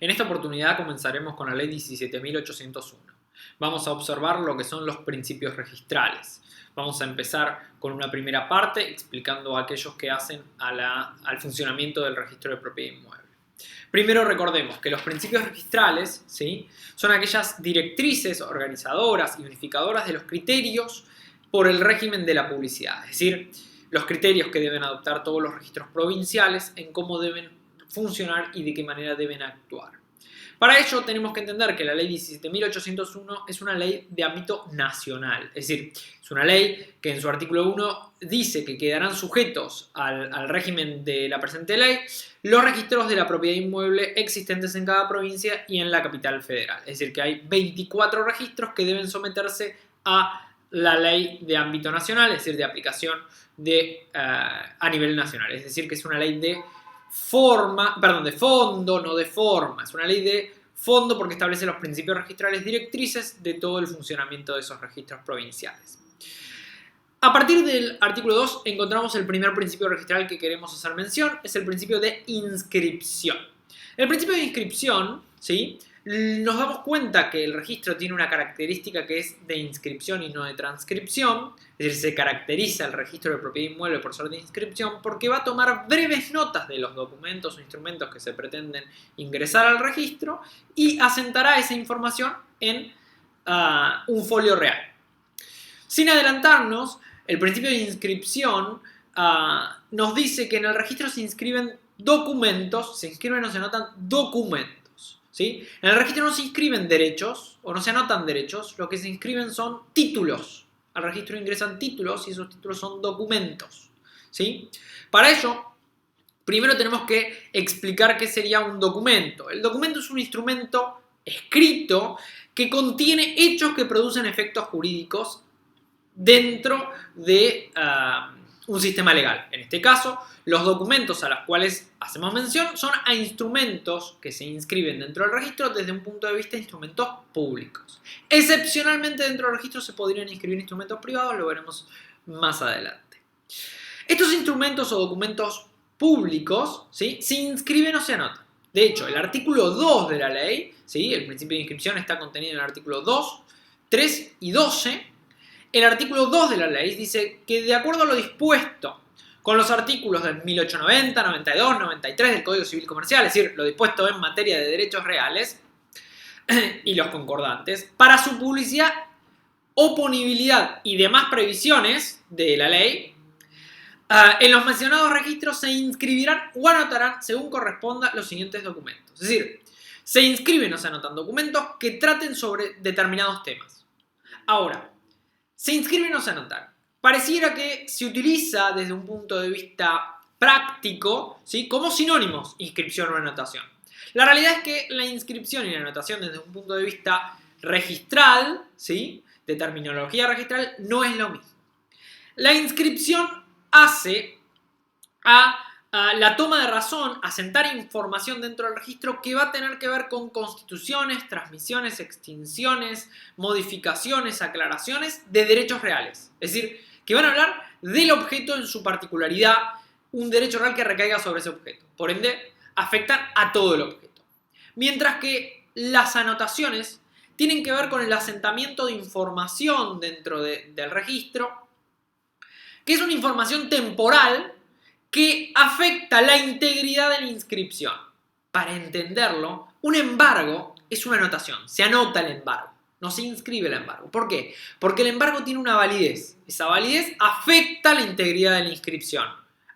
En esta oportunidad comenzaremos con la ley 17.801. Vamos a observar lo que son los principios registrales. Vamos a empezar con una primera parte explicando aquellos que hacen al funcionamiento del registro de propiedad inmueble. Primero recordemos que los principios registrales, ¿sí?, son aquellas directrices organizadoras y unificadoras de los criterios por el régimen de la publicidad, es decir, los criterios que deben adoptar todos los registros provinciales en cómo deben funcionar y de qué manera deben actuar. Para ello tenemos que entender que la ley 17.801 es una ley de ámbito nacional, es decir, es una ley que en su artículo 1 dice que quedarán sujetos al régimen de la presente ley los registros de la propiedad inmueble existentes en cada provincia y en la capital federal. Es decir, que hay 24 registros que deben someterse a la ley de ámbito nacional, es decir, de aplicación a nivel nacional. Es decir, que es una ley de fondo, no de forma. Es una ley de fondo porque establece los principios registrales directrices de todo el funcionamiento de esos registros provinciales. A partir del artículo 2 encontramos el primer principio registral que queremos hacer mención, es el principio de inscripción. El principio de inscripción, ¿sí?, nos damos cuenta que el registro tiene una característica que es de inscripción y no de transcripción, es decir, se caracteriza el registro de propiedad inmueble por ser de inscripción porque va a tomar breves notas de los documentos o instrumentos que se pretenden ingresar al registro y asentará esa información en un folio real. Sin adelantarnos, el principio de inscripción nos dice que en el registro se inscriben documentos, se inscriben o se anotan documentos. ¿Sí? En el registro no se inscriben derechos o no se anotan derechos, lo que se inscriben son títulos. Al registro ingresan títulos y esos títulos son documentos. ¿Sí? Para ello, primero tenemos que explicar qué sería un documento. El documento es un instrumento escrito que contiene hechos que producen efectos jurídicos dentro de un sistema legal. En este caso, los documentos a los cuales hacemos mención son a instrumentos que se inscriben dentro del registro desde un punto de vista de instrumentos públicos. Excepcionalmente dentro del registro se podrían inscribir instrumentos privados, lo veremos más adelante. Estos instrumentos o documentos públicos, ¿sí?, se inscriben o se anotan. De hecho, el artículo 2 de la ley, ¿sí?, el principio de inscripción está contenido en el artículo 2, 3 y 12. El artículo 2 de la ley dice que de acuerdo a lo dispuesto con los artículos del 1890, 92, 93 del Código Civil Comercial, es decir, lo dispuesto en materia de derechos reales y los concordantes, para su publicidad, oponibilidad y demás previsiones de la ley, en los mencionados registros se inscribirán o anotarán, según corresponda, los siguientes documentos. Es decir, se inscriben o se anotan documentos que traten sobre determinados temas. Ahora, se inscriben o se anotan. Pareciera que se utiliza desde un punto de vista práctico, ¿sí?, como sinónimos inscripción o anotación. La realidad es que la inscripción y la anotación desde un punto de vista registral, ¿sí?, de terminología registral, no es lo mismo. La inscripción hace a la toma de razón, asentar información dentro del registro que va a tener que ver con constituciones, transmisiones, extinciones, modificaciones, aclaraciones de derechos reales. Es decir, que van a hablar del objeto en su particularidad, un derecho real que recaiga sobre ese objeto. Por ende, afectan a todo el objeto. Mientras que las anotaciones tienen que ver con el asentamiento de información dentro del registro, que es una información temporal que afecta la integridad de la inscripción. Para entenderlo, un embargo es una anotación, se anota el embargo. No se inscribe el embargo. ¿Por qué? Porque el embargo tiene una validez. Esa validez afecta la integridad de la inscripción.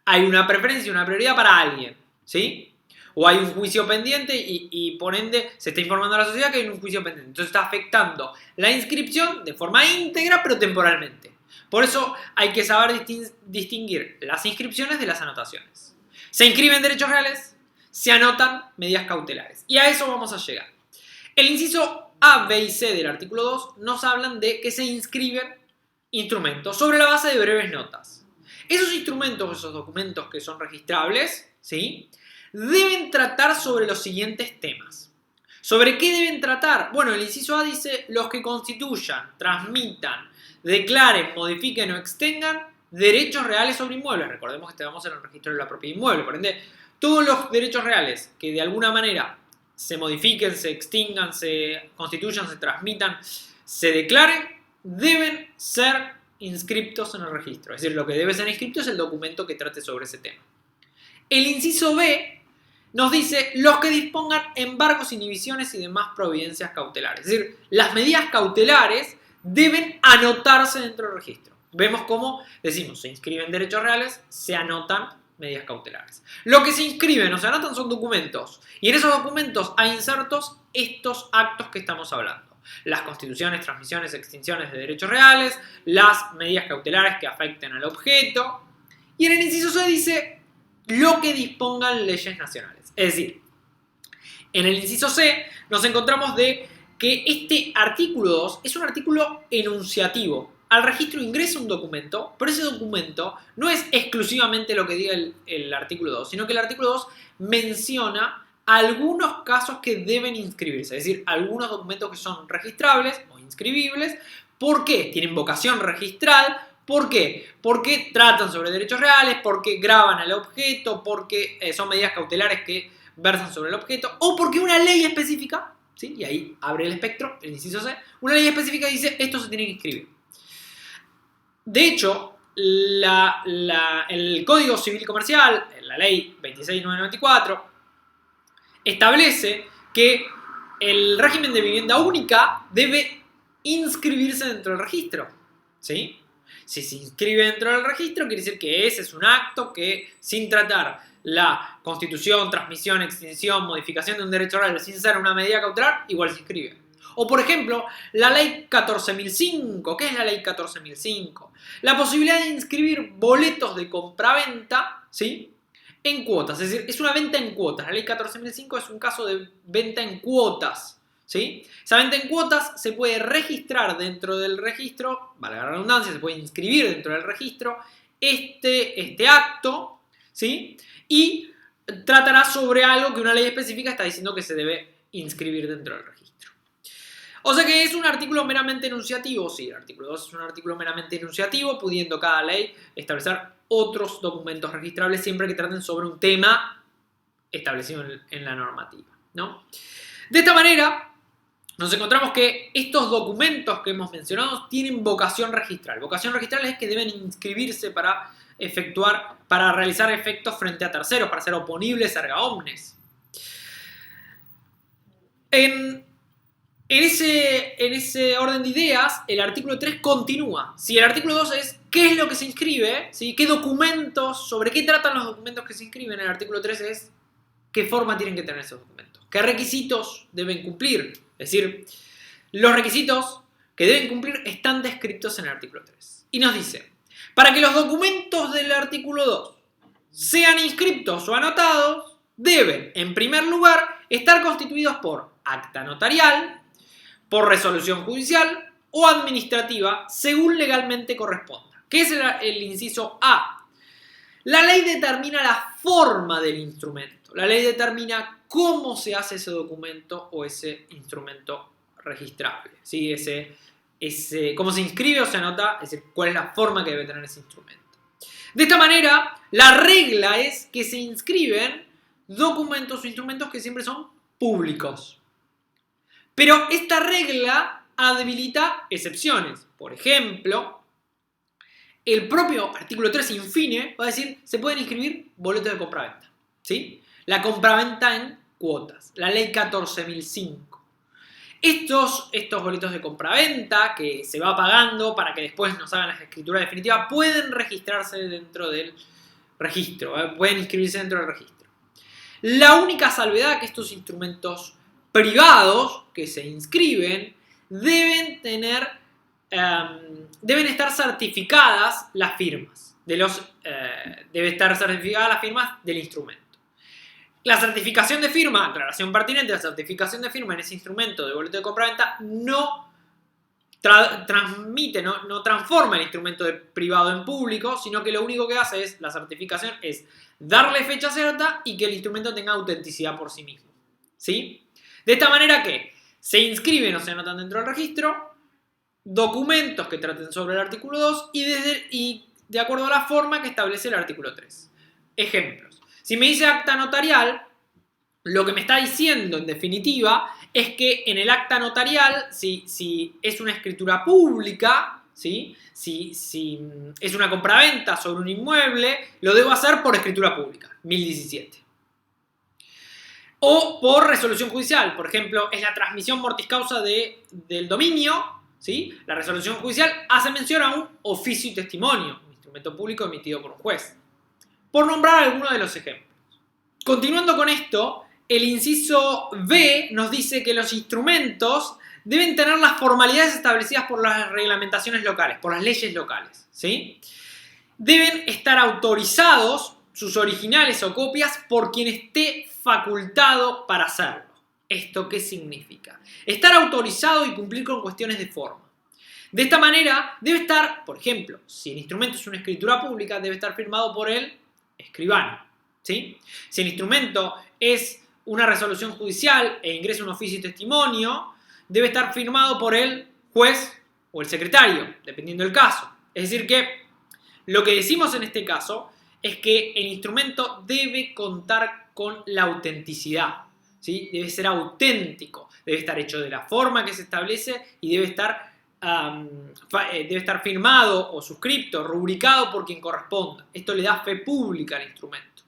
Hay una preferencia, una prioridad para alguien, ¿sí? O hay un juicio pendiente y por ende se está informando a la sociedad que hay un juicio pendiente. Entonces está afectando la inscripción de forma íntegra, pero temporalmente. Por eso hay que saber distinguir las inscripciones de las anotaciones. Se inscriben derechos reales, se anotan medidas cautelares. Y a eso vamos a llegar. El inciso A, B y C del artículo 2 nos hablan de que se inscriben instrumentos sobre la base de breves notas. Esos instrumentos, esos documentos que son registrables, ¿sí?, deben tratar sobre los siguientes temas. ¿Sobre qué deben tratar? Bueno, el inciso A dice los que constituyan, transmitan, declaren, modifiquen o extengan derechos reales sobre inmuebles. Recordemos que estamos en el registro de la propiedad inmueble, por ende, todos los derechos reales que de alguna manera se modifiquen, se extingan, se constituyan, se transmitan, se declaren, deben ser inscriptos en el registro. Es decir, lo que debe ser inscripto es el documento que trate sobre ese tema. El inciso B nos dice los que dispongan embargos, inhibiciones y demás providencias cautelares. Es decir, las medidas cautelares deben anotarse dentro del registro. Vemos cómo decimos, se inscriben derechos reales, se anotan medidas cautelares. Lo que se inscriben o se anotan son documentos. Y en esos documentos hay insertos estos actos que estamos hablando. Las constituciones, transmisiones, extinciones de derechos reales, las medidas cautelares que afecten al objeto. Y en el inciso C dice lo que dispongan leyes nacionales. Es decir, en el inciso C nos encontramos de que este artículo 2 es un artículo enunciativo. Al registro ingresa un documento, pero ese documento no es exclusivamente lo que diga el artículo 2, sino que el artículo 2 menciona algunos casos que deben inscribirse, es decir, algunos documentos que son registrables o inscribibles. ¿Por qué? Tienen vocación registral. ¿Por qué? Porque tratan sobre derechos reales, porque graban al objeto, porque son medidas cautelares que versan sobre el objeto, o porque una ley específica, ¿sí? Y ahí abre el espectro, el inciso C, una ley específica dice esto se tiene que inscribir. De hecho, el Código Civil Comercial, la ley 26.994, establece que el régimen de vivienda única debe inscribirse dentro del registro, ¿sí? Si se inscribe dentro del registro, quiere decir que ese es un acto que, sin tratar la constitución, transmisión, extinción, modificación de un derecho real, sin ser una medida cautelar, igual se inscribe. O, por ejemplo, la ley 14.005. ¿Qué es la ley 14.005? La posibilidad de inscribir boletos de compraventa, ¿sí?, en cuotas. Es decir, es una venta en cuotas. La ley 14.005 es un caso de venta en cuotas, ¿sí? Esa venta en cuotas se puede registrar dentro del registro, valga la redundancia, se puede inscribir dentro del registro este acto, ¿sí? Y tratará sobre algo que una ley específica está diciendo que se debe inscribir dentro del registro. O sea que es un artículo meramente enunciativo. Sí, el artículo 2 es un artículo meramente enunciativo, pudiendo cada ley establecer otros documentos registrables siempre que traten sobre un tema establecido en la normativa, ¿no? De esta manera, nos encontramos que estos documentos que hemos mencionado tienen vocación registral. Vocación registral es que deben inscribirse para realizar efectos frente a terceros, para ser oponibles erga omnes. En ese orden de ideas, el artículo 3 continúa. Si el artículo 2 es qué es lo que se inscribe, ¿sí?, qué documentos, sobre qué tratan los documentos que se inscriben, el artículo 3 es qué forma tienen que tener esos documentos, qué requisitos deben cumplir. Es decir, los requisitos que deben cumplir están descritos en el artículo 3. Y nos dice, para que los documentos del artículo 2 sean inscriptos o anotados, deben, en primer lugar, estar constituidos por acta notarial, por resolución judicial o administrativa, según legalmente corresponda. ¿Qué es el inciso A? La ley determina la forma del instrumento. La ley determina cómo se hace ese documento o ese instrumento registrable, ¿sí? Cómo se inscribe o se anota, es decir, cuál es la forma que debe tener ese instrumento. De esta manera, la regla es que se inscriben documentos o instrumentos que siempre son públicos. Pero esta regla habilita excepciones. Por ejemplo, el propio artículo 3 infine va a decir se pueden inscribir boletos de compraventa, ¿sí? La compraventa en cuotas, la ley 14.005. Estos boletos de compraventa que se va pagando para que después nos hagan las escrituras definitivas pueden registrarse dentro del registro, pueden inscribirse dentro del registro. La única salvedad que estos instrumentos privados que se inscriben deben estar certificadas las firmas debe estar certificadas las firmas del instrumento. La certificación de firma, aclaración pertinente, la certificación de firma en ese instrumento de boleto de compraventa no transforma el instrumento de privado en público, sino que lo único que hace la certificación es darle fecha cierta y que el instrumento tenga autenticidad por sí mismo, ¿sí? De esta manera que se inscriben o se anotan dentro del registro documentos que traten sobre el artículo 2 y de acuerdo a la forma que establece el artículo 3. Ejemplos. Si me dice acta notarial, lo que me está diciendo, en definitiva, es que en el acta notarial, si es una escritura pública, ¿sí? Si es una compraventa sobre un inmueble, lo debo hacer por escritura pública, 1017. O por resolución judicial, por ejemplo, es la transmisión mortis causa del dominio, ¿sí? La resolución judicial hace mención a un oficio y testimonio, un instrumento público emitido por un juez. Por nombrar algunos de los ejemplos. Continuando con esto, el inciso B nos dice que los instrumentos deben tener las formalidades establecidas por las reglamentaciones locales, por las leyes locales, ¿sí? Deben estar autorizados, sus originales o copias, por quien esté facultado para hacerlo. ¿Esto qué significa? Estar autorizado y cumplir con cuestiones de forma. De esta manera, debe estar, por ejemplo, si el instrumento es una escritura pública, debe estar firmado por el escribano, ¿sí? Si el instrumento es una resolución judicial e ingresa un oficio y testimonio, debe estar firmado por el juez o el secretario, dependiendo del caso. Es decir que lo que decimos en este caso es que el instrumento debe contar con la autenticidad, ¿sí? Debe ser auténtico, debe estar hecho de la forma que se establece y debe estar firmado o suscripto, rubricado por quien corresponda. Esto le da fe pública al instrumento.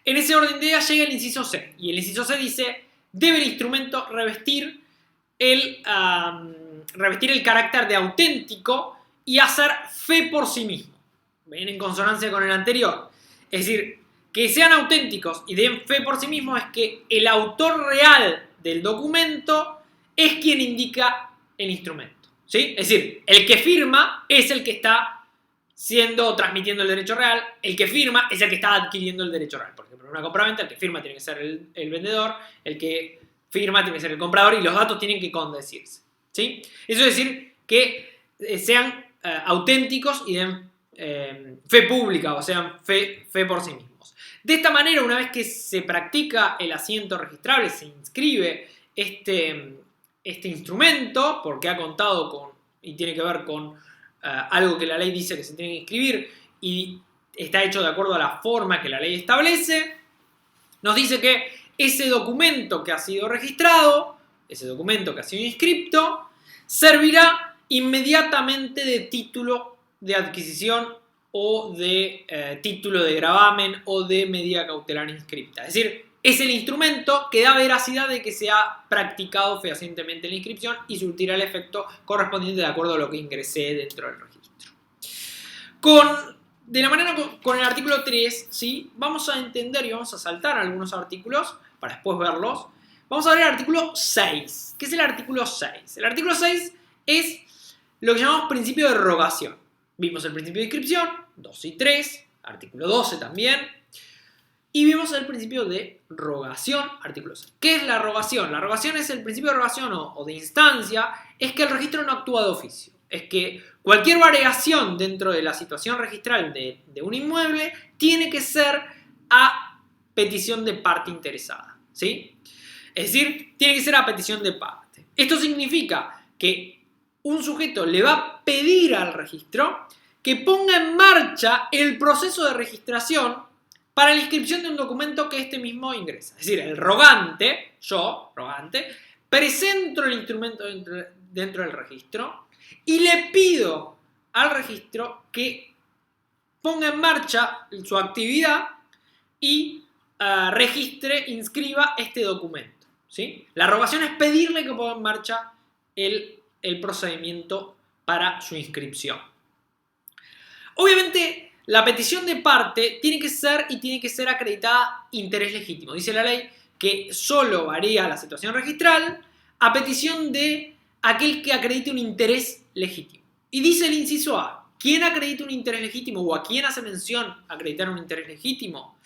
En ese orden de ideas llega el inciso C. Y el inciso C dice, debe el instrumento revestir el carácter de auténtico y hacer fe por sí mismo. ¿Ven? En consonancia con el anterior. Es decir, que sean auténticos y den fe por sí mismos es que el autor real del documento es quien indica el instrumento, ¿sí? Es decir, el que firma es el que está transmitiendo el derecho real, el que firma es el que está adquiriendo el derecho real. Por ejemplo, en una compraventa, el que firma tiene que ser el vendedor, el que firma tiene que ser el comprador y los datos tienen que condecirse, ¿sí? Eso es decir, que sean auténticos y den fe pública, o sean fe por sí mismos. De esta manera, una vez que se practica el asiento registrable, se inscribe este instrumento, porque ha contado con, y tiene que ver con algo que la ley dice que se tiene que inscribir y está hecho de acuerdo a la forma que la ley establece, nos dice que ese documento que ha sido registrado, ese documento que ha sido inscripto, servirá inmediatamente de título de adquisición o de título de gravamen o de medida cautelar inscripta. Es decir, es el instrumento que da veracidad de que se ha practicado fehacientemente la inscripción y surtirá el efecto correspondiente de acuerdo a lo que ingresé dentro del registro. De la manera con el artículo 3, ¿sí? Vamos a entender y vamos a saltar algunos artículos para después verlos. Vamos a ver el artículo 6. ¿Qué es el artículo 6? El artículo 6 es lo que llamamos principio de rogación. Vimos el principio de inscripción, 2 y 3, artículo 12 también. Y vimos el principio de rogación, artículo 6. ¿Qué es la rogación? La rogación es el principio de rogación o de instancia, es que el registro no actúa de oficio. Es que cualquier variación dentro de la situación registral de un inmueble tiene que ser a petición de parte interesada, ¿sí? Es decir, tiene que ser a petición de parte. Esto significa que un sujeto le va a pedir al registro que ponga en marcha el proceso de registración para la inscripción de un documento que este mismo ingresa. Es decir, el rogante, yo, rogante, presento el instrumento dentro del registro y le pido al registro que ponga en marcha su actividad y inscriba este documento, ¿sí? La rogación es pedirle que ponga en marcha el procedimiento para su inscripción. Obviamente, la petición de parte tiene que ser acreditada interés legítimo. Dice la ley que solo varía la situación registral a petición de aquel que acredite un interés legítimo. Y dice el inciso A, ¿quién acredita un interés legítimo o a quién hace mención a acreditar un interés legítimo?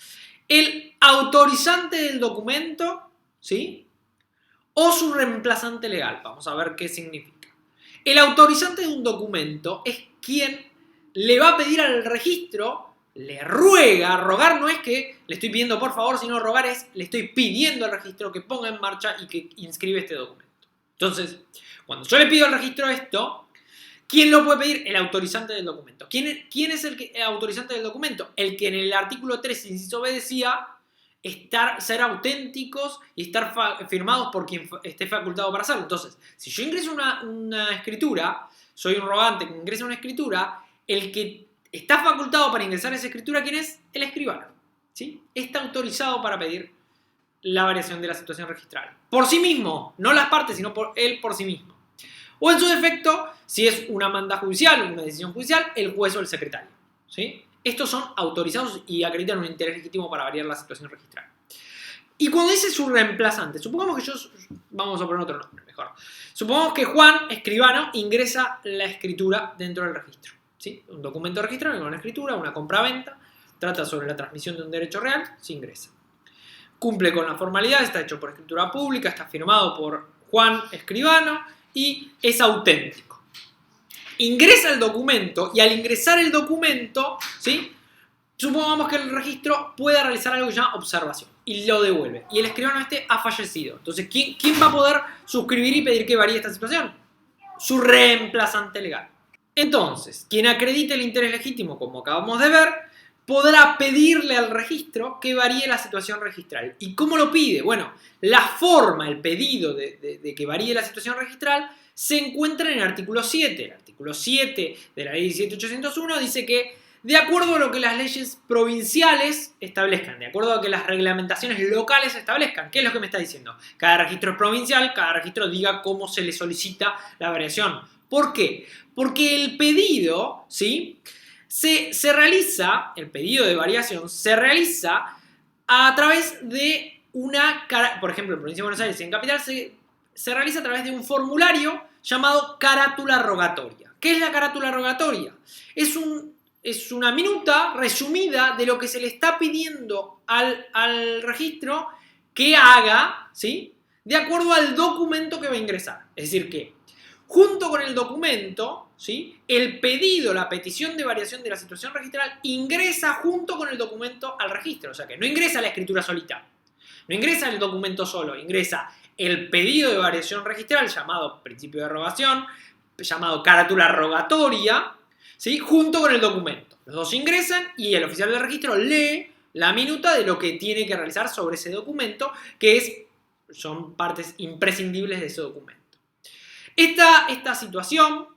El autorizante del documento, ¿sí? O su reemplazante legal. Vamos a ver qué significa. El autorizante de un documento es quien le va a pedir al registro, le ruega, rogar no es que le estoy pidiendo por favor, sino rogar es le estoy pidiendo al registro que ponga en marcha y que inscribe este documento. Entonces, cuando yo le pido al registro esto, ¿quién lo puede pedir? El autorizante del documento. ¿Quién es el autorizante del documento? El que en el artículo 3, inciso B decía, ser auténticos y estar firmados por quien esté facultado para hacerlo. Entonces, si yo ingreso una escritura, soy un rogante que ingresa una escritura, el que está facultado para ingresar esa escritura, ¿quién es? El escribano, ¿sí? Está autorizado para pedir la variación de la situación registral. Por sí mismo, no las partes, sino por él por sí mismo. O en su defecto, si es una manda judicial o una decisión judicial, el juez o el secretario, ¿sí? Estos son autorizados y acreditan un interés legítimo para variar la situación registral. Y cuando dice su reemplazante, supongamos que vamos a poner otro nombre, mejor. Supongamos que Juan, escribano, ingresa la escritura dentro del registro, ¿sí? Un documento registrado con una escritura, una compra-venta, trata sobre la transmisión de un derecho real, se ingresa. Cumple con la formalidad, está hecho por escritura pública, está firmado por Juan, escribano, y es auténtico. Ingresa el documento y al ingresar el documento, ¿sí? Supongamos que el registro pueda realizar algo que se llama observación y lo devuelve. Y el escribano ha fallecido. Entonces, ¿quién va a poder suscribir y pedir que varíe esta situación? Su reemplazante legal. Entonces, quien acredite el interés legítimo, como acabamos de ver, podrá pedirle al registro que varíe la situación registral. ¿Y cómo lo pide? Bueno, la forma, el pedido de que varíe la situación registral se encuentra en el artículo 7. El artículo 7 de la ley 17801 dice que, de acuerdo a lo que las leyes provinciales establezcan, de acuerdo a que las reglamentaciones locales establezcan, ¿qué es lo que me está diciendo? Cada registro es provincial, cada registro diga cómo se le solicita la variación. ¿Por qué? Porque el pedido, ¿sí?, se realiza, el pedido de variación se realiza a través de por ejemplo, en Provincia de Buenos Aires y en Capital se realiza a través de un formulario llamado carátula rogatoria. ¿Qué es la carátula rogatoria? Es una minuta resumida de lo que se le está pidiendo al registro que haga, ¿sí?, de acuerdo al documento que va a ingresar. Es decir, que junto con el documento, ¿sí?, el pedido, la petición de variación de la situación registral ingresa junto con el documento al registro. O sea que no ingresa la escritura solita, no ingresa el documento solo, ingresa el pedido de variación registral llamado principio de rogación, llamado carátula rogatoria, ¿sí?, junto con el documento. Los dos ingresan y el oficial del registro lee la minuta de lo que tiene que realizar sobre ese documento, que son partes imprescindibles de ese documento. Esta situación,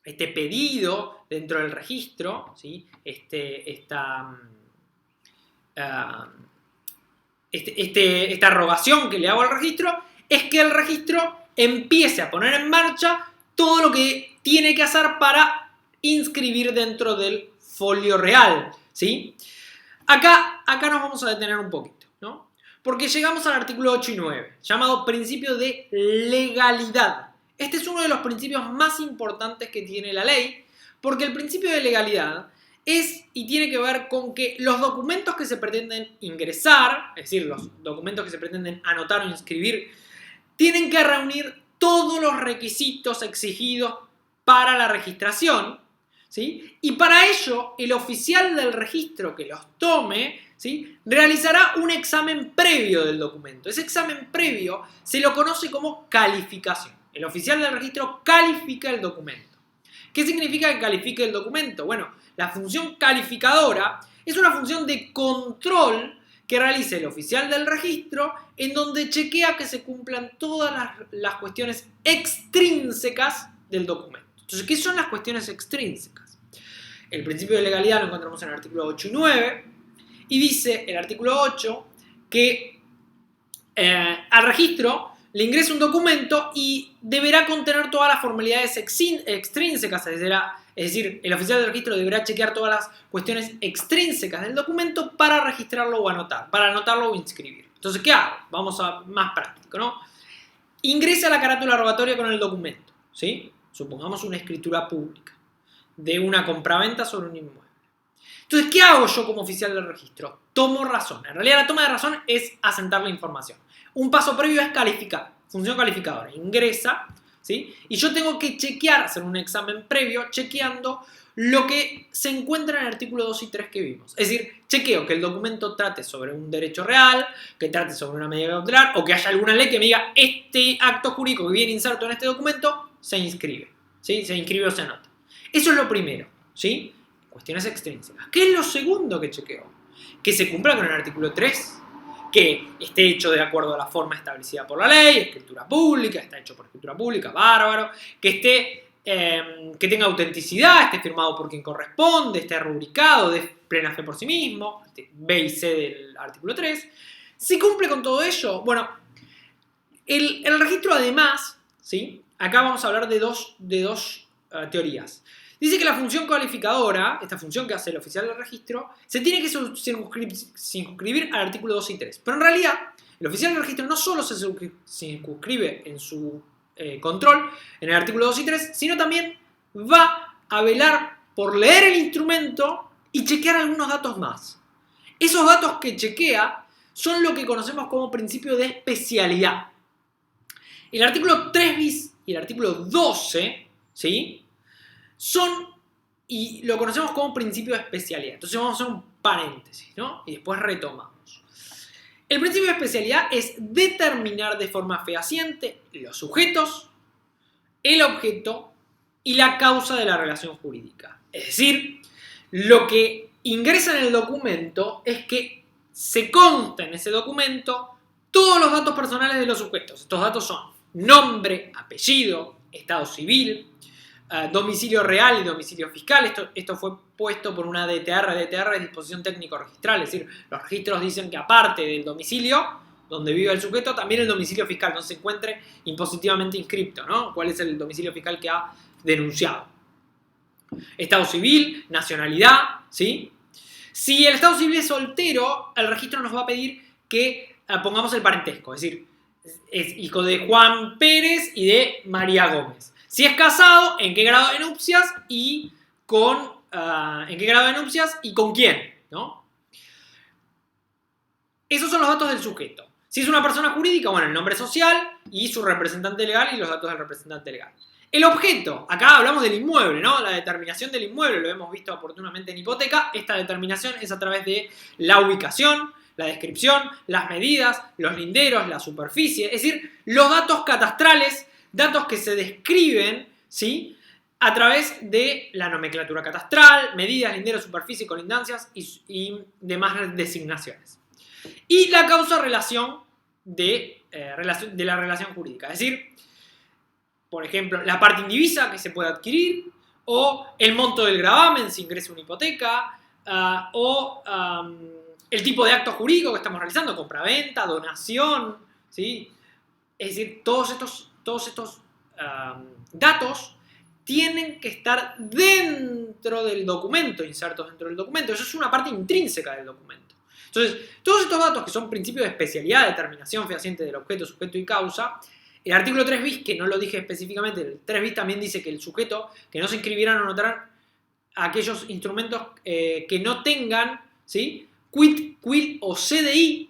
este pedido dentro del registro, ¿sí?, esta rogación que le hago al registro, es que el registro empiece a poner en marcha todo lo que tiene que hacer para inscribir dentro del folio real, ¿sí? Acá nos vamos a detener un poquito, ¿no? Porque llegamos al artículo 8 y 9, llamado principio de legalidad. Este es uno de los principios más importantes que tiene la ley, porque el principio de legalidad es y tiene que ver con que los documentos que se pretenden ingresar, es decir, los documentos que se pretenden anotar o inscribir, tienen que reunir todos los requisitos exigidos para la registración, ¿sí? Y para ello, el oficial del registro que los tome, ¿sí?, realizará un examen previo del documento. Ese examen previo se lo conoce como calificación. El oficial del registro califica el documento. ¿Qué significa que califique el documento? Bueno, la función calificadora es una función de control que realiza el oficial del registro en donde chequea que se cumplan todas las cuestiones extrínsecas del documento. Entonces, ¿qué son las cuestiones extrínsecas? El principio de legalidad lo encontramos en el artículo 8 y 9 y dice el artículo 8 que al registro le ingresa un documento y deberá contener todas las formalidades extrínsecas, es decir, el oficial del registro deberá chequear todas las cuestiones extrínsecas del documento para registrarlo o anotarlo o inscribir. Entonces, ¿qué hago? Vamos a más práctico, ¿no? Ingresa la carátula rogatoria con el documento, ¿sí? Supongamos una escritura pública de una compraventa sobre un inmueble. Entonces, ¿qué hago yo como oficial del registro? Tomo razón. En realidad, la toma de razón es asentar la información. Un paso previo es calificar, función calificadora. Ingresa, ¿sí? Y yo tengo que chequear, hacer un examen previo chequeando lo que se encuentra en el artículo 2 y 3 que vimos. Es decir, chequeo que el documento trate sobre un derecho real, que trate sobre una medida cautelar o que haya alguna ley que me diga este acto jurídico que viene inserto en este documento se inscribe, ¿sí? Se inscribe o se anota. Eso es lo primero, ¿sí? Cuestiones extrínsecas. ¿Qué es lo segundo que chequeo? Que se cumpla con el artículo 3. que esté hecho de acuerdo a la forma establecida por la ley, escritura pública, está hecho por escritura pública, bárbaro, que tenga autenticidad, esté firmado por quien corresponde, esté rubricado, de plena fe por sí mismo, B y C del artículo 3. Si cumple con todo ello, bueno, el registro además, ¿sí? Acá vamos a hablar de dos teorías. Dice que la función calificadora, esta función que hace el oficial del registro, se tiene que circunscribir al artículo 2 y 3. Pero en realidad, el oficial del registro no solo se circunscribe en su control en el artículo 2 y 3, sino también va a velar por leer el instrumento y chequear algunos datos más. Esos datos que chequea son lo que conocemos como principio de especialidad. El artículo 3 bis y el artículo 12, ¿sí? Son, y lo conocemos como principio de especialidad. Entonces vamos a hacer un paréntesis, ¿no? Y después retomamos. El principio de especialidad es determinar de forma fehaciente los sujetos, el objeto y la causa de la relación jurídica. Es decir, lo que ingresa en el documento es que se consta en ese documento todos los datos personales de los sujetos. Estos datos son nombre, apellido, estado civil, domicilio real y domicilio fiscal. Esto fue puesto por una DTR. DTR es disposición técnico registral, es decir, los registros dicen que aparte del domicilio donde vive el sujeto, también el domicilio fiscal no se encuentre impositivamente inscripto, ¿no? ¿Cuál es el domicilio fiscal que ha denunciado? Estado civil, nacionalidad, ¿sí? Si el estado civil es soltero, el registro nos va a pedir que pongamos el parentesco, es decir, es hijo de Juan Pérez y de María Gómez. Si es casado, ¿en qué grado de nupcias y con quién? ¿No? Esos son los datos del sujeto. Si es una persona jurídica, bueno, el nombre social y su representante legal y los datos del representante legal. El objeto, acá hablamos del inmueble, ¿no? La determinación del inmueble, lo hemos visto oportunamente en hipoteca. Esta determinación es a través de la ubicación, la descripción, las medidas, los linderos, la superficie, es decir, los datos catastrales, datos que se describen, ¿sí?, a través de la nomenclatura catastral, medidas, linderos, superficie, colindancias y demás designaciones. Y la causa-relación de la relación jurídica, es decir, por ejemplo, la parte indivisa que se puede adquirir, o el monto del gravamen si ingresa una hipoteca, el tipo de acto jurídico que estamos realizando, compraventa, donación, ¿sí? Es decir, todos estos datos tienen que estar dentro del documento, insertos dentro del documento. Eso es una parte intrínseca del documento. Entonces, todos estos datos que son principios de especialidad, determinación fehaciente del objeto, sujeto y causa, el artículo 3 bis, que no lo dije específicamente, el 3 bis también dice que el sujeto, que no se inscribirán o notarán aquellos instrumentos que no tengan, ¿sí?, quit, quil o CDI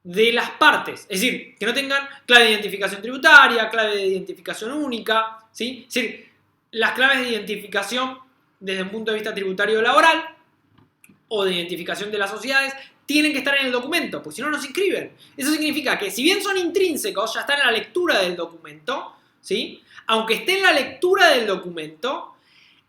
de las partes. Es decir, que no tengan clave de identificación tributaria, clave de identificación única, ¿sí? Es decir, las claves de identificación desde un punto de vista tributario laboral o de identificación de las sociedades tienen que estar en el documento, porque si no, no se inscriben. Eso significa que si bien son intrínsecos, ya están en la lectura del documento, ¿sí? Aunque esté en la lectura del documento,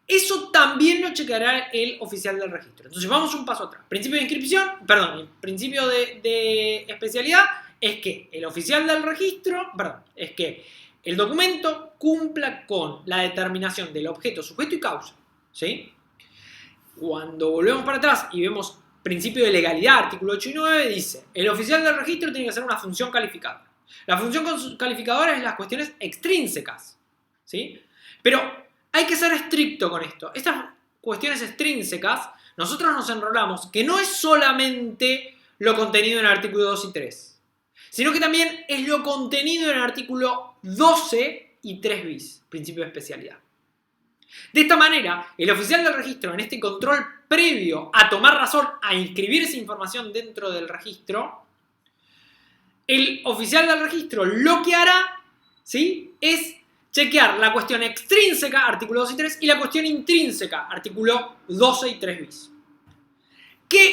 eso también lo chequeará el oficial del registro. Entonces vamos un paso atrás. Principio de inscripción, perdón, principio de especialidad es que el oficial del registro, es que el documento cumpla con la determinación del objeto, sujeto y causa, ¿sí? Cuando volvemos para atrás y vemos principio de legalidad, artículo 8 y 9, dice, el oficial del registro tiene que hacer una función calificadora. La función calificadora es las cuestiones extrínsecas, ¿sí? Pero hay que ser estricto con esto. Estas cuestiones extrínsecas, nosotros nos enrolamos que no es solamente lo contenido en el artículo 2 y 3, sino que también es lo contenido en el artículo 12 y 3 bis, principio de especialidad. De esta manera, el oficial del registro, en este control previo a tomar razón, a inscribir esa información dentro del registro, el oficial del registro lo que hará, ¿sí?, es chequear la cuestión extrínseca, artículo 2 y 3, y la cuestión intrínseca, artículo 12 y 3 bis.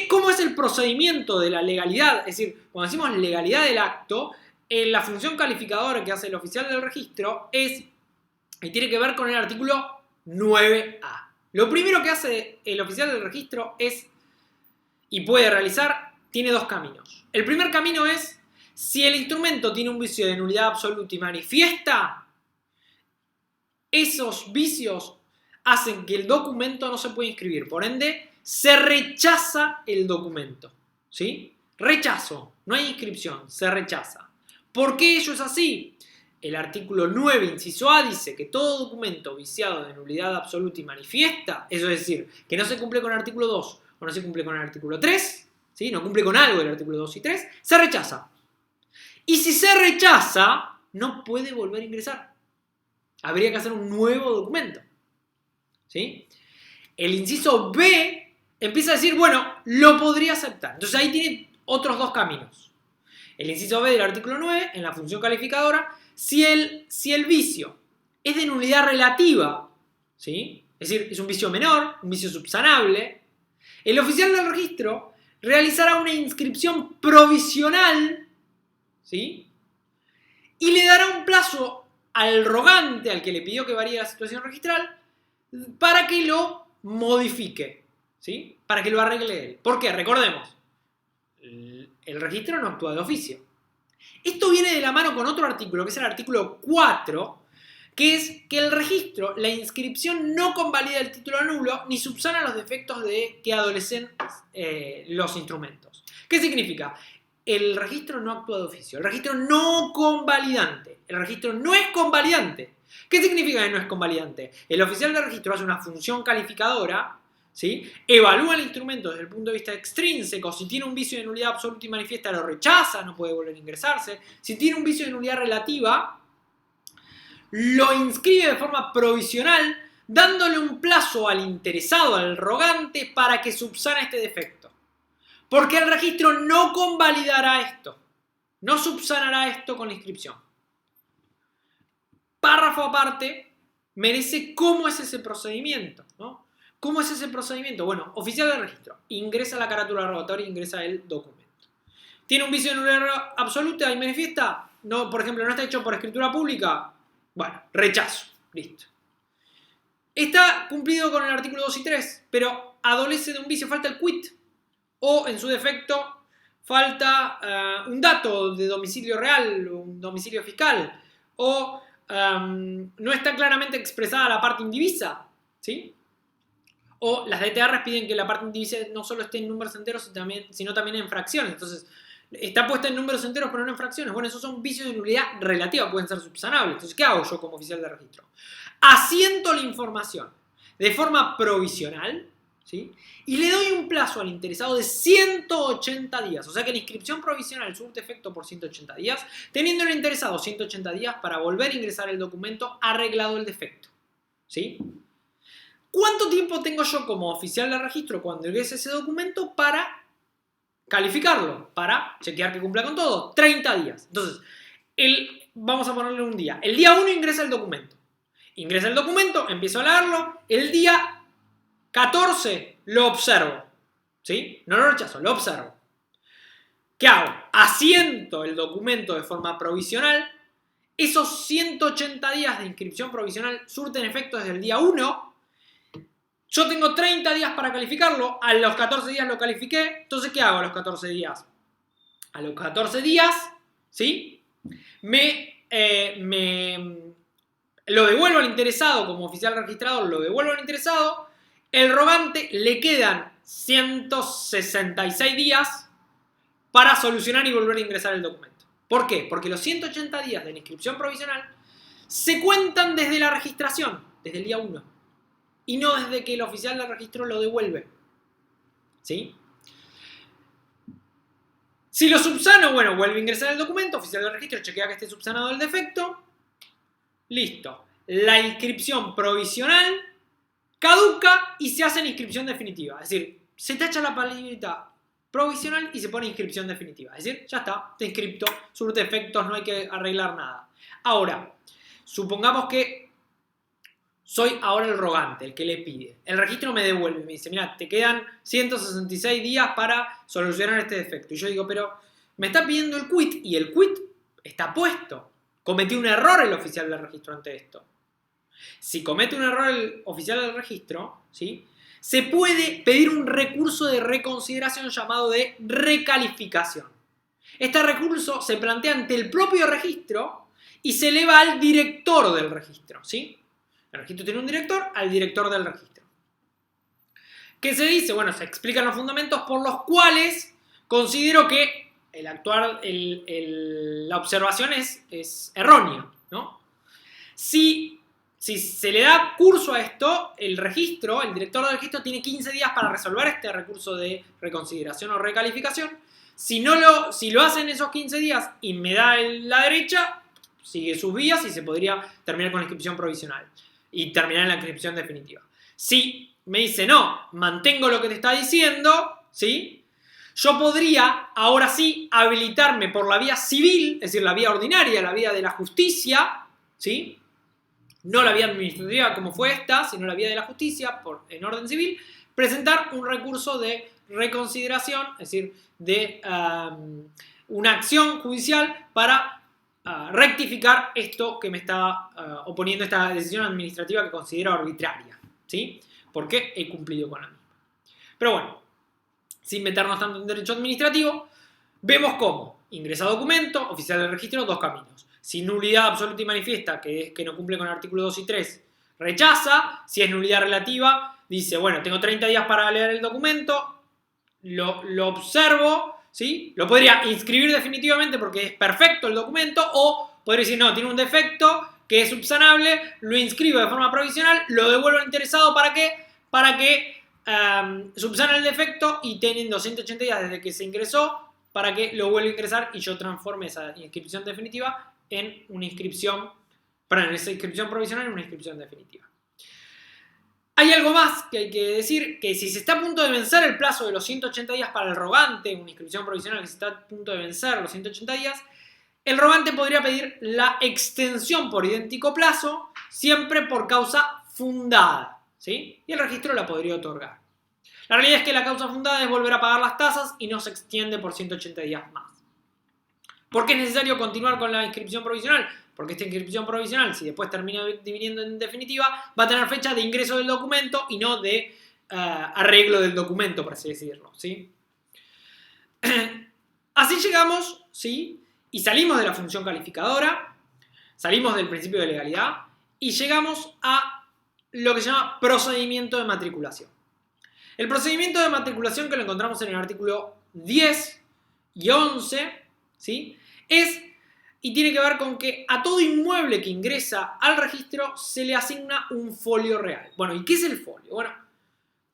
¿Cómo es el procedimiento de la legalidad? Es decir, cuando decimos legalidad del acto, la función calificadora que hace el oficial del registro tiene que ver con el artículo 9A. Lo primero que hace el oficial del registro es, y puede realizar, tiene dos caminos. El primer camino es, si el instrumento tiene un vicio de nulidad absoluta y manifiesta, esos vicios hacen que el documento no se pueda inscribir. Por ende, se rechaza el documento. ¿Sí? Rechazo. No hay inscripción. Se rechaza. ¿Por qué ello es así? El artículo 9, inciso A, dice que todo documento viciado de nulidad absoluta y manifiesta, eso es decir, que no se cumple con el artículo 2 o no se cumple con el artículo 3, ¿sí? No cumple con algo del artículo 2 y 3, se rechaza. Y si se rechaza, no puede volver a ingresar. Habría que hacer un nuevo documento. ¿Sí? El inciso B empieza a decir, bueno, lo podría aceptar. Entonces ahí tiene otros dos caminos. El inciso B del artículo 9, en la función calificadora, si el vicio es de nulidad relativa, ¿sí? Es decir, es un vicio menor, un vicio subsanable, el oficial del registro realizará una inscripción provisional, ¿sí? Y le dará un plazo al rogante, al que le pidió que varíe la situación registral, para que lo modifique, ¿sí? Para que lo arregle él. ¿Por qué? Recordemos, el registro no actúa de oficio. Esto viene de la mano con otro artículo, que es el artículo 4, que es que el registro, la inscripción no convalida el título nulo ni subsana los defectos de que adolecen los instrumentos. ¿Qué significa? El registro no actúa de oficio, el registro no convalidante, el registro no es convalidante. ¿Qué significa que no es convalidante? El oficial de registro hace una función calificadora, ¿sí? Evalúa el instrumento desde el punto de vista extrínseco. Si tiene un vicio de nulidad absoluta y manifiesta, lo rechaza, no puede volver a ingresarse. Si tiene un vicio de nulidad relativa, lo inscribe de forma provisional, dándole un plazo al interesado, al rogante, para que subsane este defecto. Porque el registro no convalidará esto, no subsanará esto con la inscripción. Párrafo aparte, merece cómo es ese procedimiento, ¿no? ¿Cómo es ese procedimiento? Bueno, oficial de registro, ingresa la carátula rogatoria e ingresa el documento. ¿Tiene un vicio de nulidad absoluta y manifiesta? No, por ejemplo, no está hecho por escritura pública. Bueno, rechazo. Listo. Está cumplido con el artículo 2 y 3, pero adolece de un vicio, falta el quit. O, en su defecto, falta un dato de domicilio real, un domicilio fiscal. O no está claramente expresada la parte indivisa, ¿sí? O las DTRs piden que la parte indivisa no solo esté en números enteros, sino también en fracciones. Entonces, está puesta en números enteros pero no en fracciones. Bueno, esos son vicios de nulidad relativa, pueden ser subsanables. Entonces, ¿qué hago yo como oficial de registro? Asiento la información de forma provisional, ¿sí? Y le doy un plazo al interesado de 180 días. O sea que la inscripción provisional surte efecto por 180 días, teniendo el interesado 180 días para volver a ingresar el documento arreglado el defecto, ¿sí? ¿Cuánto tiempo tengo yo como oficial de registro cuando ingrese ese documento para calificarlo? Para chequear que cumpla con todo. 30 días. Entonces, vamos a ponerle un día. El día 1 ingresa el documento. Ingresa el documento, empiezo a leerlo. El día 14 lo observo. ¿Sí? No lo rechazo, lo observo. ¿Qué hago? Asiento el documento de forma provisional. Esos 180 días de inscripción provisional surten efecto desde el día 1. Yo tengo 30 días para calificarlo, a los 14 días lo califiqué, entonces ¿qué hago a los 14 días? A los 14 días, ¿sí? Lo devuelvo al interesado como oficial registrador, lo devuelvo al interesado, el rogante le quedan 166 días para solucionar y volver a ingresar el documento. ¿Por qué? Porque los 180 días de la inscripción provisional se cuentan desde la registración, desde el día 1. Y no desde que el oficial de registro lo devuelve. ¿Sí? Si lo subsano, bueno, vuelve a ingresar el documento, oficial de registro chequea que esté subsanado el defecto. Listo. La inscripción provisional caduca y se hace la inscripción definitiva. Es decir, se tacha la palabrita provisional y se pone inscripción definitiva. Es decir, ya está, está inscripto, surte efectos, no hay que arreglar nada. Ahora, supongamos que soy ahora el rogante, el que le pide. El registro me devuelve, me dice, mira, te quedan 166 días para solucionar este defecto. Y yo digo, pero me está pidiendo el quit y el quit está puesto. Cometió un error el oficial del registro ante esto. Si comete un error el oficial del registro, ¿sí? se puede pedir un recurso de reconsideración llamado de recalificación. Este recurso se plantea ante el propio registro y se eleva al director del registro, ¿sí? El registro tiene un director, al director del registro. ¿Qué se dice? Bueno, se explican los fundamentos por los cuales considero que la observación es errónea, ¿no? Si se le da curso a esto, el director del registro tiene 15 días para resolver este recurso de reconsideración o recalificación. Si lo hace en esos 15 días y me da la derecha, sigue sus vías y se podría terminar con la inscripción provisional y terminar en la inscripción definitiva. Si me dice, no, mantengo lo que te está diciendo, ¿sí? Yo podría, ahora sí, habilitarme por la vía civil, es decir, la vía ordinaria, la vía de la justicia, ¿sí? No la vía administrativa como fue esta, sino la vía de la justicia, en orden civil, presentar un recurso de reconsideración, es decir, de una acción judicial para rectificar esto que me está oponiendo, esta decisión administrativa que considero arbitraria, ¿sí? Porque he cumplido con la misma. Pero bueno, sin meternos tanto en derecho administrativo, vemos cómo ingresa documento, oficial del registro, dos caminos. Si nulidad absoluta y manifiesta, que es que no cumple con el artículo 2 y 3, rechaza. Si es nulidad relativa, dice, bueno, tengo 30 días para leer el documento, lo observo, ¿sí? Lo podría inscribir definitivamente porque es perfecto el documento, o podría decir, no, tiene un defecto que es subsanable, lo inscribo de forma provisional, lo devuelvo al interesado, ¿para qué? Para que subsane el defecto y teniendo 180 días desde que se ingresó, para que lo vuelva a ingresar y yo transforme esa inscripción definitiva en una inscripción, esa inscripción provisional en una inscripción definitiva. Hay algo más que hay que decir, que si se está a punto de vencer el plazo de los 180 días para el rogante, una inscripción provisional que se está a punto de vencer los 180 días, el rogante podría pedir la extensión por idéntico plazo, siempre por causa fundada, ¿sí? Y el registro la podría otorgar. La realidad es que la causa fundada es volver a pagar las tasas y no se extiende por 180 días más. ¿Por qué es necesario continuar con la inscripción provisional? Porque esta inscripción provisional, si después termina dividiendo en definitiva, va a tener fecha de ingreso del documento y no de arreglo del documento, por así decirlo, ¿sí? Así llegamos, ¿sí? Y salimos de la función calificadora, salimos del principio de legalidad y llegamos a lo que se llama procedimiento de matriculación. El procedimiento de matriculación, que lo encontramos en el artículo 10 y 11, ¿sí? Y tiene que ver con que a todo inmueble que ingresa al registro se le asigna un folio real. Bueno, ¿y qué es el folio? Bueno,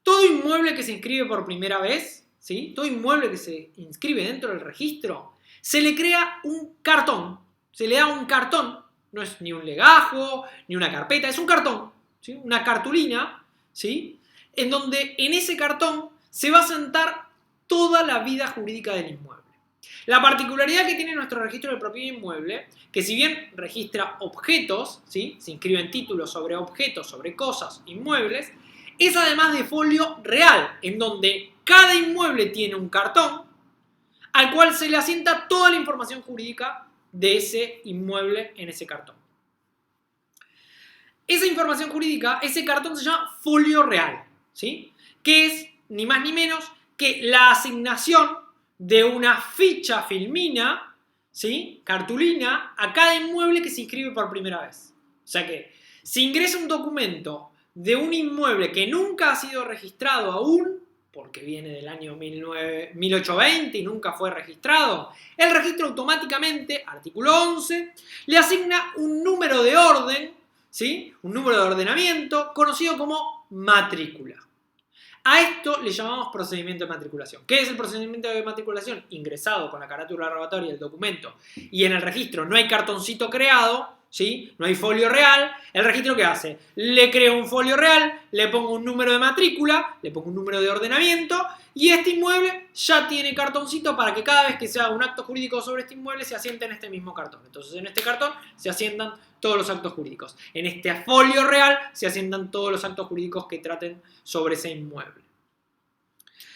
todo inmueble que se inscribe por primera vez, ¿sí? Todo inmueble que se inscribe dentro del registro, se le crea un cartón. Se le da un cartón. No es ni un legajo, ni una carpeta, es un cartón, ¿sí? Una cartulina, ¿sí? En donde en ese cartón se va a sentar toda la vida jurídica del inmueble. La particularidad que tiene nuestro registro de propiedad inmueble, que si bien registra objetos, ¿sí? Se inscriben títulos sobre objetos, sobre cosas, inmuebles, es además de folio real, en donde cada inmueble tiene un cartón al cual se le asienta toda la información jurídica de ese inmueble en ese cartón. Esa información jurídica, ese cartón se llama folio real, ¿sí? Que es ni más ni menos que la asignación de una ficha filmina, ¿sí? Cartulina, a cada inmueble que se inscribe por primera vez. O sea que si ingresa un documento de un inmueble que nunca ha sido registrado aún, porque viene del año 1820 y nunca fue registrado, el registro automáticamente, artículo 11, le asigna un número de orden, ¿sí? Un número de ordenamiento conocido como matrícula. A esto le llamamos procedimiento de matriculación. ¿Qué es el procedimiento de matriculación? Ingresado con la carátula rogatoria del documento y en el registro no hay cartoncito creado, ¿sí? No hay folio real. ¿El registro qué hace? Le creo un folio real, le pongo un número de matrícula, le pongo un número de ordenamiento y este inmueble ya tiene cartoncito para que cada vez que se haga un acto jurídico sobre este inmueble se asiente en este mismo cartón. Entonces en este cartón se asientan todos los actos jurídicos. En este folio real se asientan todos los actos jurídicos que traten sobre ese inmueble.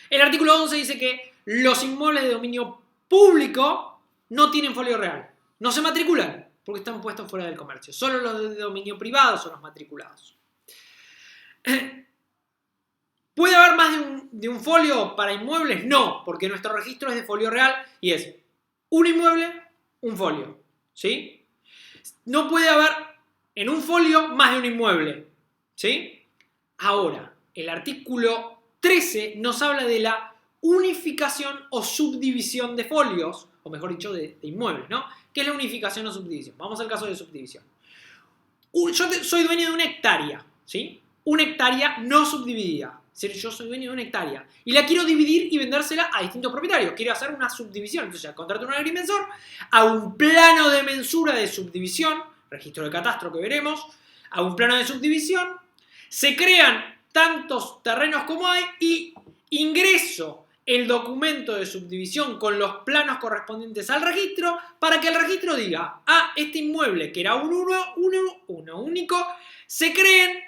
El artículo 11 dice que los inmuebles de dominio público no tienen folio real, no se matriculan porque están puestos fuera del comercio. Solo los de dominio privado son los matriculados. ¿Puede haber más de un folio para inmuebles? No, porque nuestro registro es de folio real y es un inmueble, un folio, ¿sí? No puede haber en un folio más de un inmueble, ¿sí? Ahora, el artículo 13 nos habla de la unificación o subdivisión de folios, o mejor dicho, de inmuebles, ¿no? ¿Qué es la unificación o subdivisión? Vamos al caso de subdivisión. Yo soy dueño de una hectárea, ¿sí? Una hectárea no subdividida. Es decir, yo soy dueño de una hectárea y la quiero dividir y vendérsela a distintos propietarios. Quiero hacer una subdivisión. Entonces, contrato un agrimensor, hago un plano de mensura de subdivisión, registro de catastro que veremos, hago un plano de subdivisión, se crean tantos terrenos como hay y ingreso el documento de subdivisión con los planos correspondientes al registro para que el registro diga, este inmueble que era uno único, se creen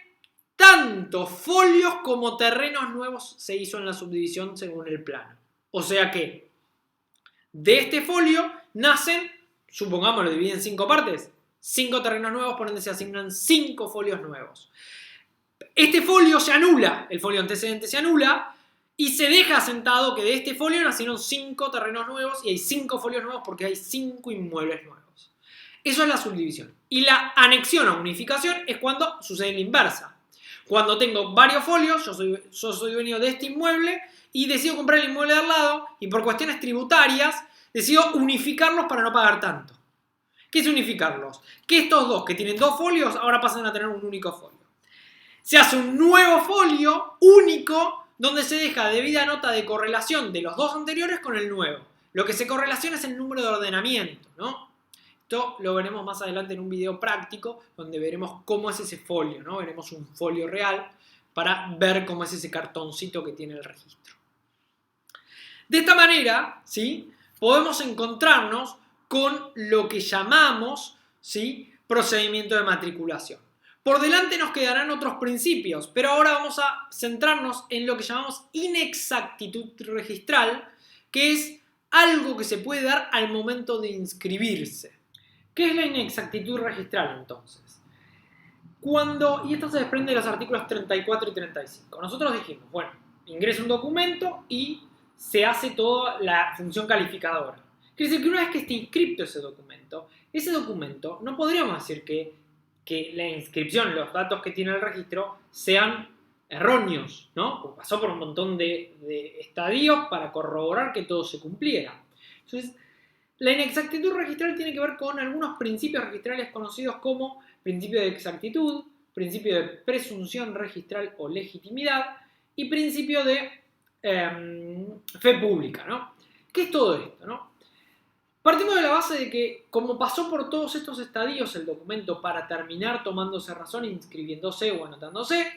tantos folios como terrenos nuevos se hizo en la subdivisión según el plano. O sea que de este folio nacen, supongamos lo dividen en 5 partes, 5 terrenos nuevos, por ende se asignan 5 folios nuevos. Este folio se anula, el folio antecedente se anula y se deja sentado que de este folio nacieron 5 terrenos nuevos y hay 5 folios nuevos porque hay 5 inmuebles nuevos. Eso es la subdivisión. Y la anexión o unificación es cuando sucede la inversa. Cuando tengo varios folios, yo soy dueño de este inmueble y decido comprar el inmueble de al lado y por cuestiones tributarias decido unificarlos para no pagar tanto. ¿Qué es unificarlos? Que estos dos que tienen 2 folios ahora pasan a tener un único folio. Se hace un nuevo folio único donde se deja debida nota de correlación de los 2 anteriores con el nuevo. Lo que se correlaciona es el número de ordenamiento, ¿no? Esto lo veremos más adelante en un video práctico donde veremos cómo es ese folio, ¿no? Veremos un folio real para ver cómo es ese cartoncito que tiene el registro. De esta manera, ¿sí?, podemos encontrarnos con lo que llamamos, ¿sí?, procedimiento de matriculación. Por delante nos quedarán otros principios, pero ahora vamos a centrarnos en lo que llamamos inexactitud registral, que es algo que se puede dar al momento de inscribirse. ¿Qué es la inexactitud registral entonces? Y esto se desprende de los artículos 34 y 35. Nosotros dijimos, bueno, ingresa un documento y se hace toda la función calificadora. Quiere decir que una vez que esté inscripto ese documento no podríamos decir que la inscripción, los datos que tiene el registro sean erróneos, ¿no? Porque pasó por un montón de estadios para corroborar que todo se cumpliera. Entonces, la inexactitud registral tiene que ver con algunos principios registrales conocidos como principio de exactitud, principio de presunción registral o legitimidad y principio de fe pública, ¿no? ¿Qué es todo esto, no? Partimos de la base de que, como pasó por todos estos estadios el documento para terminar tomándose razón, inscribiéndose o anotándose,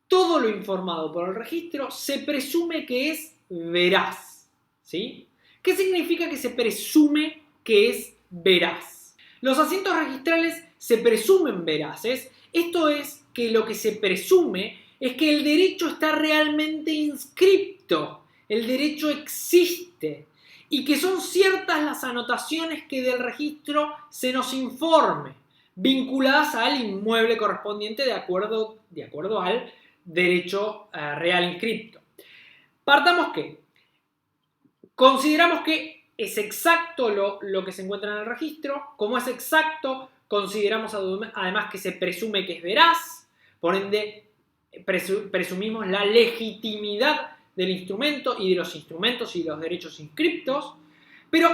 todo lo informado por el registro se presume que es veraz, ¿sí? ¿Qué significa que se presume que es veraz? Los asientos registrales se presumen veraces. Esto es que lo que se presume es que el derecho está realmente inscripto, el derecho existe y que son ciertas las anotaciones que del registro se nos informe, vinculadas al inmueble correspondiente de acuerdo al derecho real inscripto. Partamos que consideramos que es exacto lo que se encuentra en el registro. Como es exacto, consideramos además que se presume que es veraz, por ende presumimos la legitimidad del instrumento y de los instrumentos y los derechos inscriptos, pero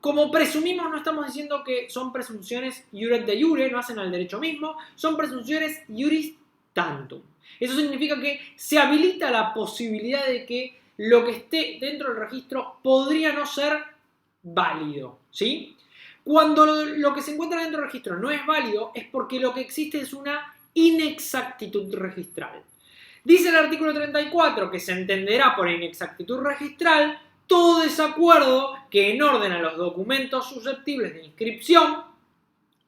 como presumimos no estamos diciendo que son presunciones iuret de iure, no hacen al derecho mismo, son presunciones iuris tantum. Eso significa que se habilita la posibilidad de que lo que esté dentro del registro podría no ser válido, ¿sí? Cuando lo que se encuentra dentro del registro no es válido es porque lo que existe es una inexactitud registral. Dice el artículo 34 que se entenderá por inexactitud registral todo desacuerdo que en orden a los documentos susceptibles de inscripción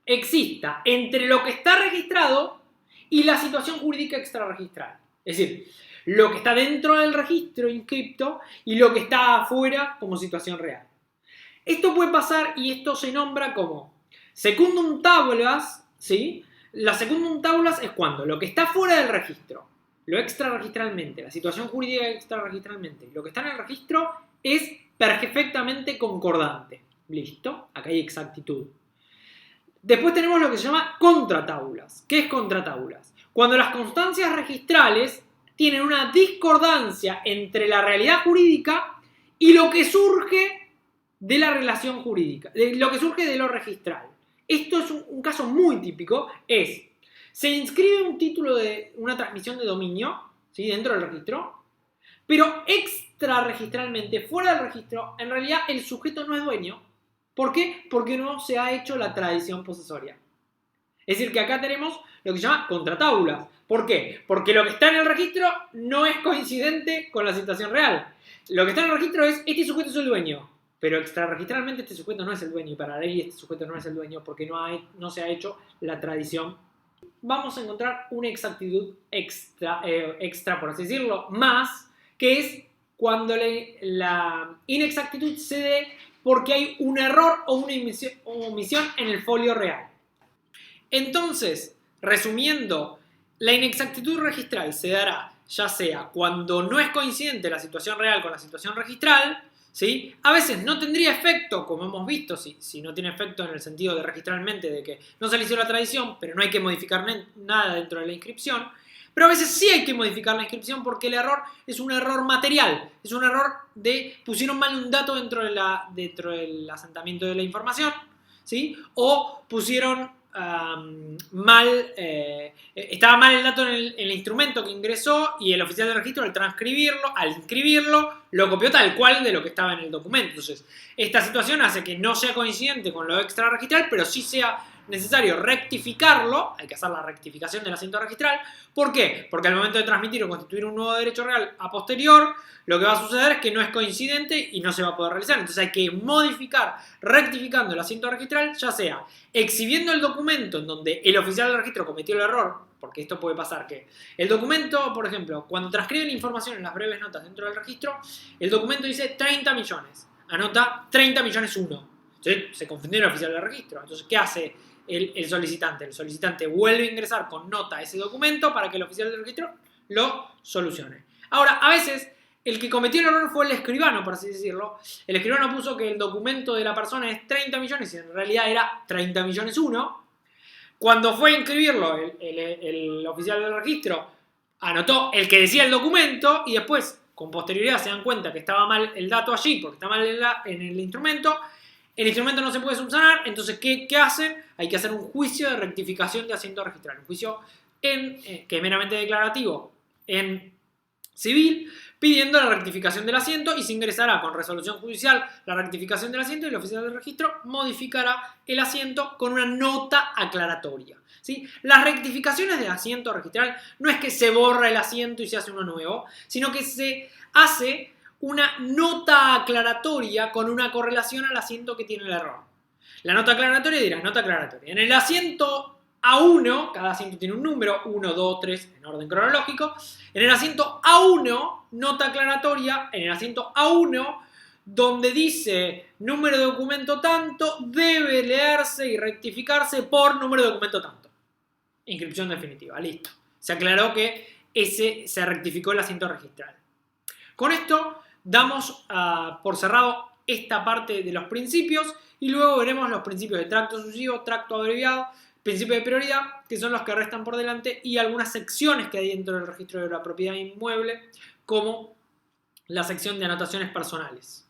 exista entre lo que está registrado y la situación jurídica extrarregistral. Es decir, lo que está dentro del registro inscripto y lo que está afuera como situación real. Esto puede pasar y esto se nombra como secundum tabulas, ¿sí? La secundum tabulas es cuando lo que está fuera del registro lo extrarregistralmente, la situación jurídica extrarregistralmente, lo que está en el registro es perfectamente concordante. Listo, acá hay exactitud. Después tenemos lo que se llama contratábulas. ¿Qué es contratábulas? Cuando las constancias registrales tienen una discordancia entre la realidad jurídica y lo que surge de la relación jurídica, de lo que surge de lo registral. Esto es un caso muy típico, se inscribe un título de una transmisión de dominio, ¿sí?, dentro del registro, pero extrarregistralmente, fuera del registro, en realidad el sujeto no es dueño. ¿Por qué? Porque no se ha hecho la tradición posesoria. Es decir, que acá tenemos lo que se llama contratábulas. ¿Por qué? Porque lo que está en el registro no es coincidente con la situación real. Lo que está en el registro es, este sujeto es el dueño, pero extrarregistralmente este sujeto no es el dueño, y para la ley este sujeto no es el dueño porque no se ha hecho la tradición. Vamos a encontrar una exactitud extra, por así decirlo, más, que es cuando la inexactitud se dé porque hay un error o una omisión en el folio real. Entonces, resumiendo, la inexactitud registral se dará ya sea cuando no es coincidente la situación real con la situación registral, ¿sí? A veces no tendría efecto, como hemos visto, si no tiene efecto en el sentido de registralmente, de que no se le hizo la tradición, pero no hay que modificar nada dentro de la inscripción. Pero a veces sí hay que modificar la inscripción porque el error es un error material, es un error de pusieron mal un dato dentro del asentamiento de la información, ¿sí? O pusieron estaba mal el dato en el instrumento que ingresó y el oficial de registro al inscribirlo, lo copió tal cual de lo que estaba en el documento. Entonces, esta situación hace que no sea coincidente con lo extrarregistral, pero sí sea necesario rectificarlo, hay que hacer la rectificación del asiento registral. ¿Por qué? Porque al momento de transmitir o constituir un nuevo derecho real a posterior, lo que va a suceder es que no es coincidente y no se va a poder realizar. Entonces hay que modificar, rectificando el asiento registral, ya sea exhibiendo el documento en donde el oficial del registro cometió el error, porque esto puede pasar que el documento, por ejemplo, cuando transcribe la información en las breves notas dentro del registro, el documento dice 30 millones, anota 30 millones 1. Entonces se confundió el oficial del registro. Entonces, ¿qué hace el solicitante? El solicitante vuelve a ingresar con nota ese documento para que el oficial del registro lo solucione. Ahora, a veces, el que cometió el error fue el escribano, por así decirlo. El escribano puso que el documento de la persona es 30 millones y en realidad era 30 millones 1. Cuando fue a inscribirlo, el oficial del registro anotó el que decía el documento y después, con posterioridad, se dan cuenta que estaba mal el dato allí porque está mal en el instrumento. El instrumento no se puede subsanar, entonces, ¿qué hacen? Hay que hacer un juicio de rectificación de asiento registral. Un juicio que es meramente declarativo en civil, pidiendo la rectificación del asiento y se ingresará con resolución judicial la rectificación del asiento y el oficial del registro modificará el asiento con una nota aclaratoria, ¿sí? Las rectificaciones de asiento registral no es que se borra el asiento y se hace uno nuevo, sino que se hace una nota aclaratoria con una correlación al asiento que tiene el error. La nota aclaratoria dirá, nota aclaratoria. En el asiento A1, cada asiento tiene un número, 1, 2, 3, en orden cronológico. En el asiento A1, nota aclaratoria, en el asiento A1, donde dice número de documento tanto, debe leerse y rectificarse por número de documento tanto. Inscripción definitiva, listo. Se aclaró que se rectificó el asiento registral. Con esto damos por cerrado esta parte de los principios y luego veremos los principios de tracto sucesivo, tracto abreviado, principio de prioridad, que son los que restan por delante, y algunas secciones que hay dentro del registro de la propiedad inmueble, como la sección de anotaciones personales.